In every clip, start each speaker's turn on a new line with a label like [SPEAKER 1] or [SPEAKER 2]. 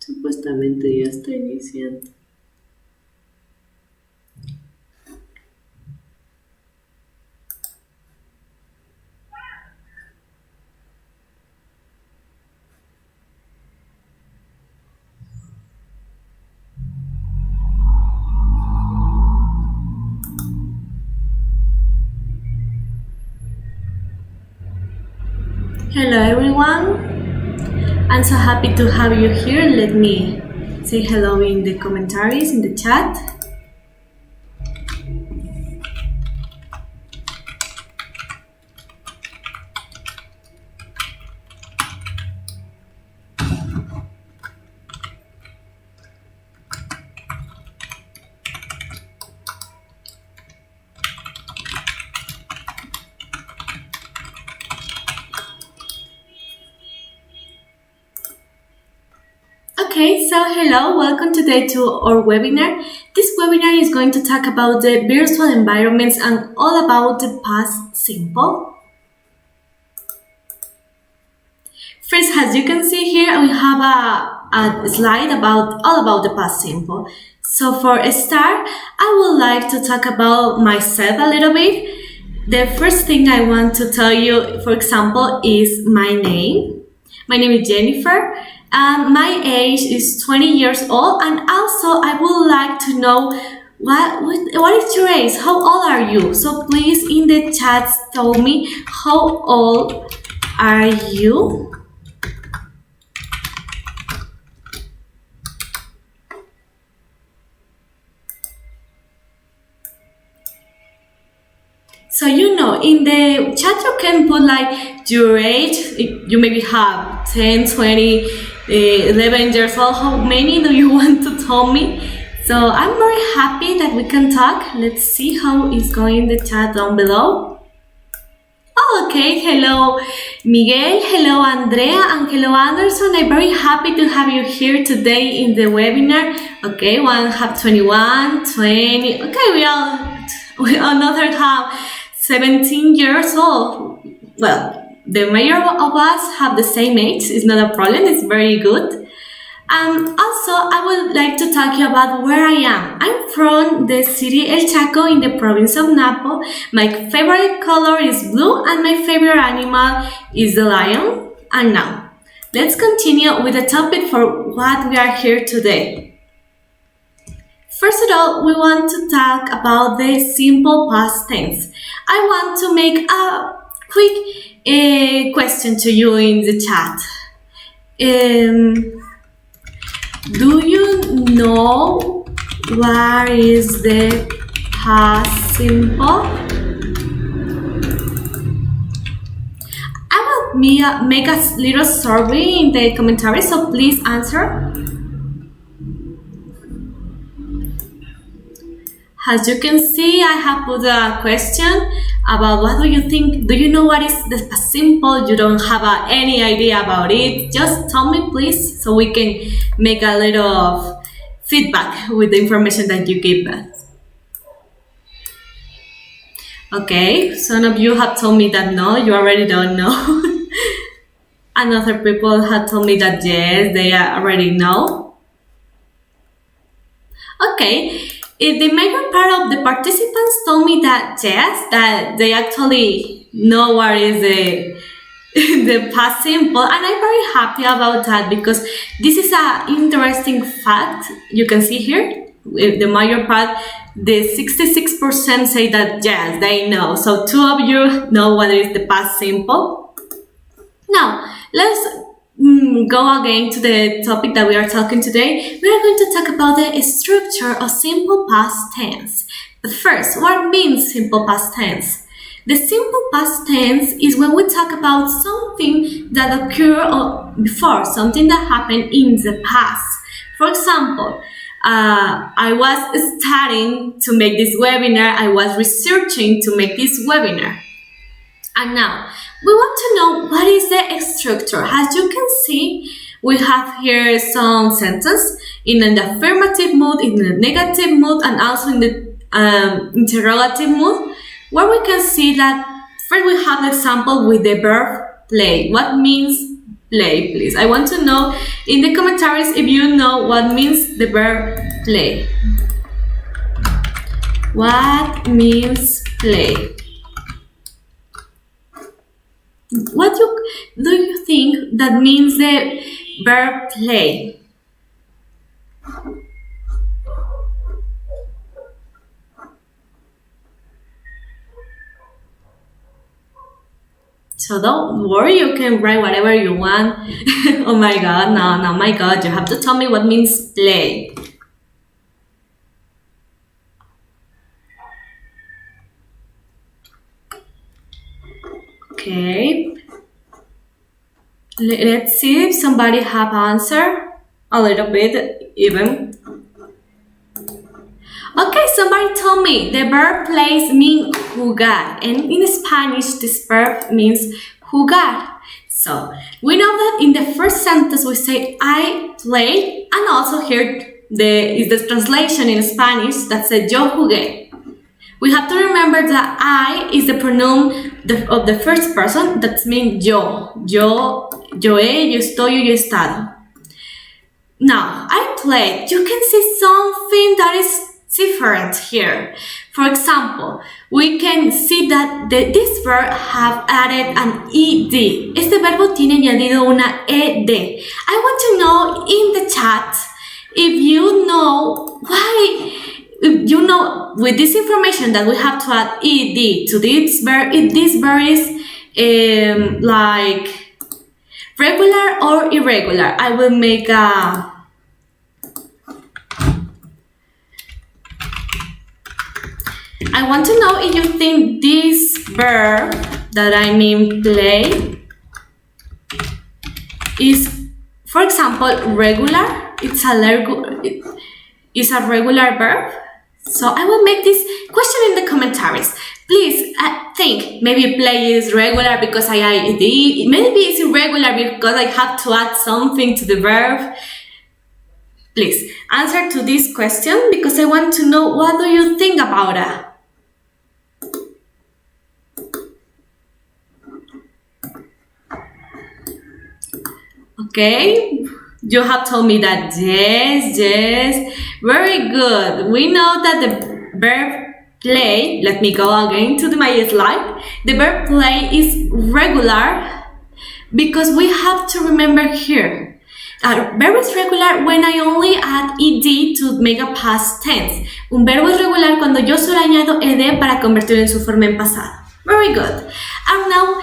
[SPEAKER 1] Supuestamente ya está iniciando. Hello everyone, I'm so happy to have you here. Let me say hello in the commentaries, in the chat. Okay, so hello, welcome today to our webinar. This webinar is going to talk about the virtual environments and all about the past simple. First, as you can see here, we have a slide all about the past simple. So for a start, I would like to talk about myself a little bit. The first thing I want to tell you, for example, is my name. My name is Jennifer. My age is 20 years old, and also I would like to know what is your age? How old are you? So please in the chat tell me how old are you? So in the chat you can put like your age. You maybe have 10, 20, 11 years old. How many do you want to tell me? So I'm very happy that we can talk. Let's see how it's going the chat down below. Oh, okay. Hello, Miguel. Hello, Andrea. And hello, Anderson. I'm very happy to have you here today in the webinar. Okay, one have 21, 20. Okay, we another have 17 years old. Well, the major of us have the same age. It's not a problem. It's very good. Also, I would like to talk to you about where I am. I'm from the city El Chaco in the province of Napo. My favorite color is blue and my favorite animal is the lion. And now, let's continue with the topic for what we are here today. First of all, we want to talk about the simple past tense. I want to make a quick question to you in the chat. Do you know what is the past simple? I will make a little survey in the commentaries, so please answer. As you can see, I have put a question about what do you think? Do you know what is the past simple? You don't have any idea about it. Just tell me, please, so we can make a little feedback with the information that you give us. Okay, some of you have told me that no, you already don't know. And other people have told me that yes, they already know. Okay. The major part of the participants told me that yes, that they actually know what is the past simple, and I'm very happy about that because this is an interesting fact. You can see here, the major part, the 66% say that yes, they know. So 2 of you know what is the past simple. Now, let's go again to the topic that we are talking today. We are going to talk about the structure of simple past tense. But first, what means simple past tense? The simple past tense is when we talk about something that occurred before, something that happened in the past. For example, I was studying to make this webinar. I was researching to make this webinar. And now, we want to know what is the structure. As you can see, we have here some sentence in an affirmative mood, in the negative mood, and also in the interrogative mood, where we can see that first we have the example with the verb play. What means play, please? I want to know in the commentaries if you know what means the verb play. What means play? What do you think that means the verb play? So don't worry, you can write whatever you want. Oh my god, no, my god, you have to tell me what means play. Okay. Let's see if somebody have answer. A little bit even. Okay, somebody told me the verb plays means jugar, and in Spanish this verb means jugar. So we know that in the first sentence we say I play, and also here is the translation in Spanish that says yo jugué. We have to remember that I is the pronoun of the first person, that means yo he, yo estoy, yo he estado. Now I played. You can see something that is different here. For example, we can see that this verb have added an ed. Este verbo tiene añadido una ed. I want to know in the chat if you know why, you know, with this information that we have to add ed to this verb, if this verb is like regular or irregular. I will make I want to know if you think this verb that I mean play is, for example, regular. It's a regular verb. So I will make this question in the commentaries. Please think, maybe play is regular because I did. Maybe it's irregular because I have to add something to the verb. Please answer to this question because I want to know what do you think about it. Okay, you have told me that yes, very good. We know that the verb play, let me go again to my slide. The verb play is regular because we have to remember here. Verb is regular when I only add ed to make a past tense. Un verbo es regular cuando yo solo añado ed para convertirlo en su forma en pasado. Very good. And now,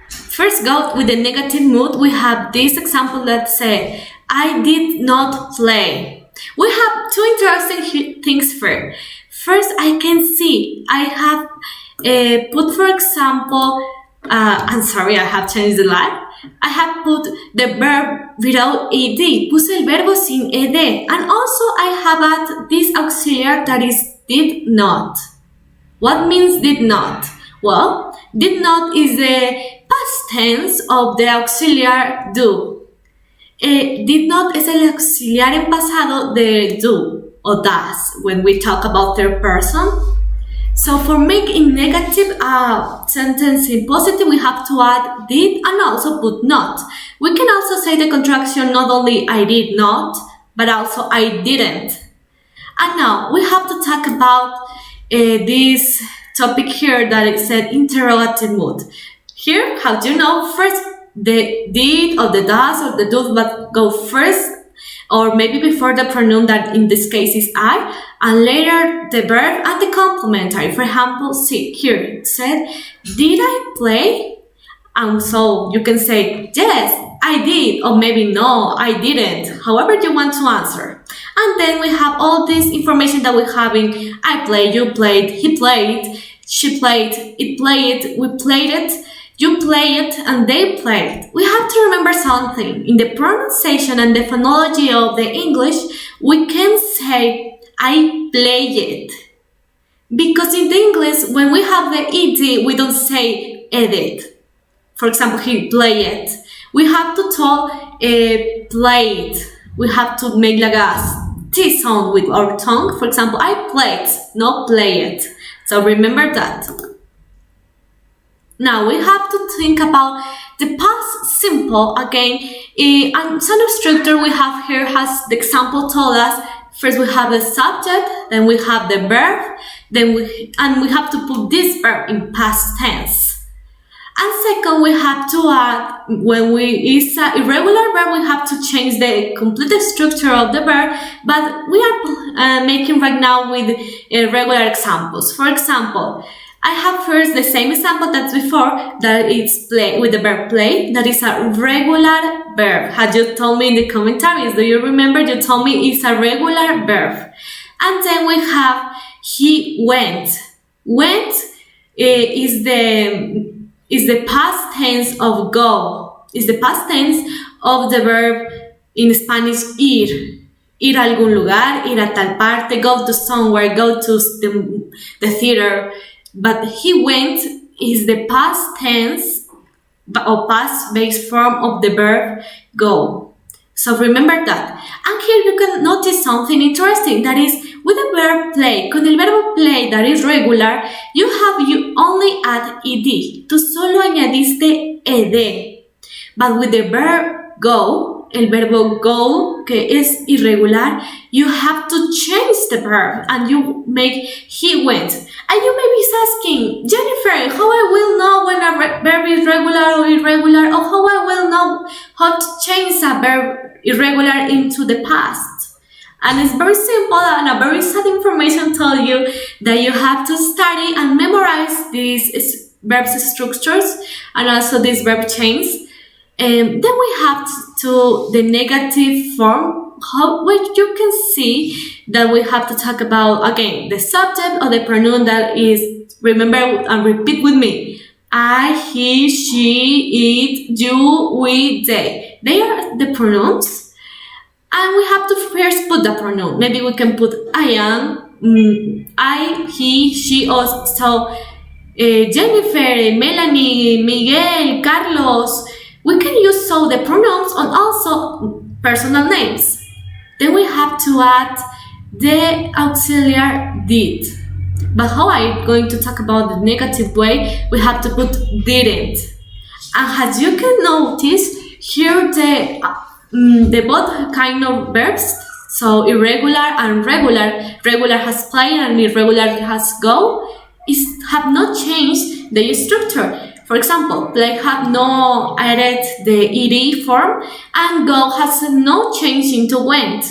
[SPEAKER 1] first go with the negative mood. We have this example that say, I did not play. We have two interesting things here. First, I can see I have put, for example, I'm sorry, I have changed the line. I have put the verb without ed. Puse el verbo sin ed. And also I have added this auxiliary that is did not. What means did not? Well, did not is the past tense of the auxiliary do. Did not es el auxiliar en pasado de do or does when we talk about third person. So for making negative sentence in positive, we have to add did and also put not. We can also say the contraction not only I did not, but also I didn't. And now we have to talk about this topic here that it said interrogative mood. Here, how do you know? First, the did or the does or the do but go first, or maybe before the pronoun that in this case is I, and later the verb and the complementary. For example, see here it said, did I play? And so you can say, yes, I did, or maybe no, I didn't, however you want to answer. And then we have all this information that we're having. I played, you played, he played, she played, it played, we played it, you play it, and they played. We have to remember something. In the pronunciation and the phonology of the English, we can say, I play it. Because in the English, when we have the ed, we don't say edit. For example, he play it. We have to talk played. We have to make like a T sound with our tongue. For example, I played, not play it. So remember that. Now we have to think about the past simple again. And some of structure we have here has the example told us. First we have the subject, then we have the verb, then we have to put this verb in past tense. And second, we have to add, when it's an irregular verb, we have to change the complete structure of the verb, but we are making right now with regular examples. For example, I have first the same example that's before, that it's play, with the verb play, that is a regular verb. Had you told me in the commentaries, do you remember? You told me it's a regular verb. And then we have he went. Went is the past tense of go. Is the past tense of the verb in Spanish ir. Ir a algún lugar, ir a tal parte, go to somewhere, go to the theater. But he went is the past tense or past base form of the verb go. So remember that. And here you can notice something interesting. That is, with the verb play, con el verbo play that is regular, you only add ed. Tú solo añadiste ed. But with the verb go, el verbo go, que es irregular, you have to change the verb and you make he went. And you may be asking, Jennifer, how I will know when a verb is regular or irregular, or how I will know how to change a verb irregular into the past? And it's very simple, and a very sad information tell you that you have to study and memorize these verb structures and also these verb chains. Then we have to the negative form, which you can see that we have to talk about, again, the subject or the pronoun that is, remember and repeat with me, I, he, she, it, you, we, they. They are the pronouns. And we have to first put the pronoun. Maybe we can put I am, I, he, she, us. So Jennifer, Melanie, Miguel, Carlos. We can use so the pronouns and also personal names. Then we have to add the auxiliary did. But how I'm going to talk about the negative way, we have to put didn't. And as you can notice, here the both kind of verbs, so irregular and regular. Regular has play and irregular has go, have not changed the structure. For example, play have no added the ed form and go has no change into went.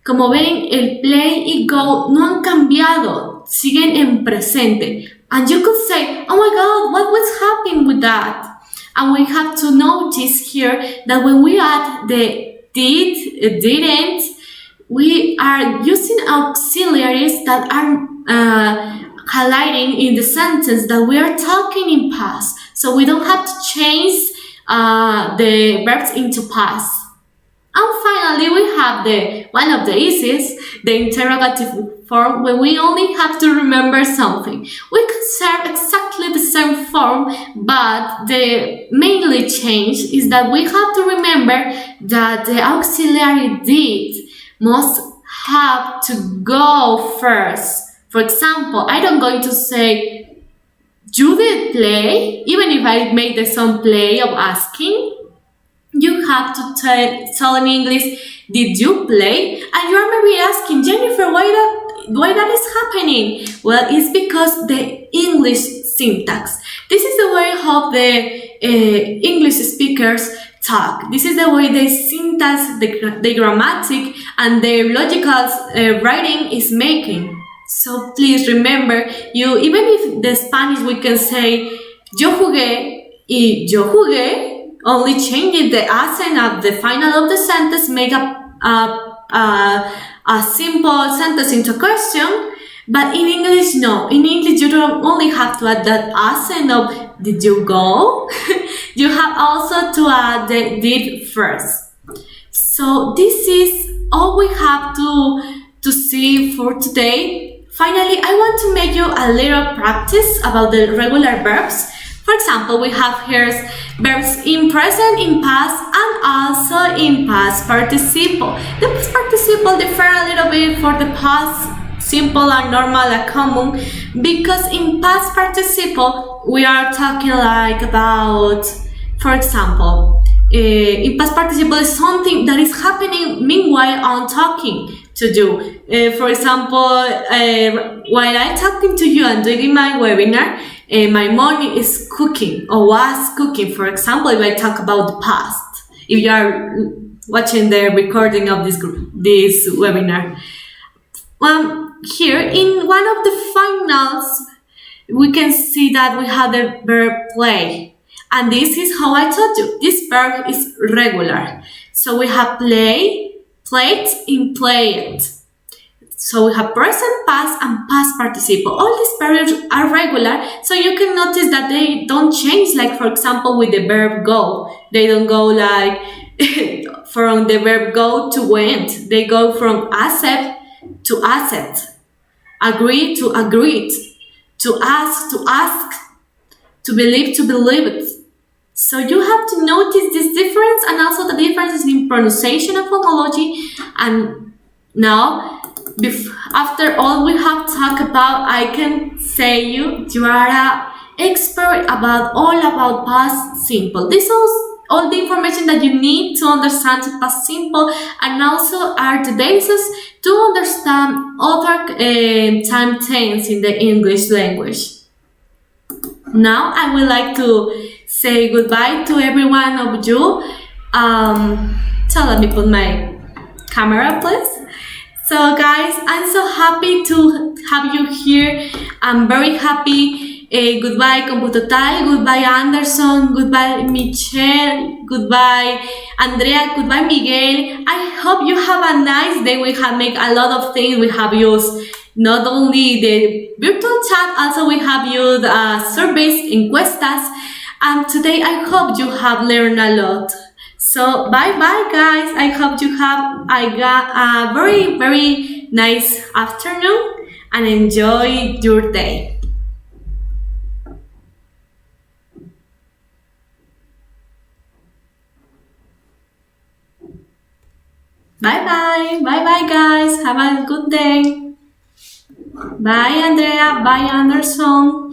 [SPEAKER 1] Como ven, el play y go no han cambiado, siguen en presente. And you could say, oh my God, what was happening with that? And we have to notice here that when we add the did, didn't, we are using auxiliaries that are highlighting in the sentence that we are talking in past. So we don't have to change the verbs into past. And finally, we have one of the easiest, the interrogative form, where we only have to remember something. We can serve exactly the same form, but the mainly change is that we have to remember that the auxiliary did must have to go first. For example, I don't going to say, you did play, even if I made the same play of asking. You have to tell in English, did you play? And you are maybe asking, Jennifer, why that is happening? Well, it's because the English syntax. This is the way how the English speakers talk. This is the way the syntax, the grammatic, and the logical writing is making. So please remember, even if the Spanish we can say, yo jugué y yo jugué, only changing the accent at the final of the sentence, make a simple sentence into a question. But in English, no. In English, you don't only have to add that accent of did you go? You have also to add the did first. So this is all we have to see for today. Finally, I want to make you a little practice about the regular verbs. For example, we have here verbs in present, in past, and also in past participle. The past participle differ a little bit for the past simple and normal and common, Because in past participle, we are talking like about, for example, in past participle is something that is happening meanwhile I'm talking to you. For example, while I'm talking to you and doing my webinar, my mom is cooking or was cooking. For example, if I talk about the past, if you are watching the recording of this webinar. Here in one of the finals, we can see that we have the verb play. And this is how I told you. This verb is regular. So we have play, played, and played. So we have present, past, and past participle. All these verbs are regular, so you can notice that they don't change. Like, for example, with the verb go. They don't go like from the verb go to went. They go from accept to accept. Agree to agreed. To ask, to believe it. So you have to notice this difference and also the differences in pronunciation and phonology. And now, after all we have talked about, I can say you are an expert about all about past simple. This is all the information that you need to understand past simple, and also are the basis to understand other time tense in the English language. Now I would like to say goodbye to every one of you. So let me put my camera, please. So guys, I'm so happy to have you here. I'm very happy. Goodbye Computotal, goodbye Anderson, goodbye Michelle, goodbye Andrea, goodbye Miguel. I hope you have a nice day. We have made a lot of things. We have used not only the virtual chat, also we have used surveys, encuestas, and today I hope you have learned a lot. So bye bye guys. I hope you have a very, very nice afternoon and enjoy your day. Bye bye. Bye bye guys. Have a good day. Bye Andrea. Bye Anderson.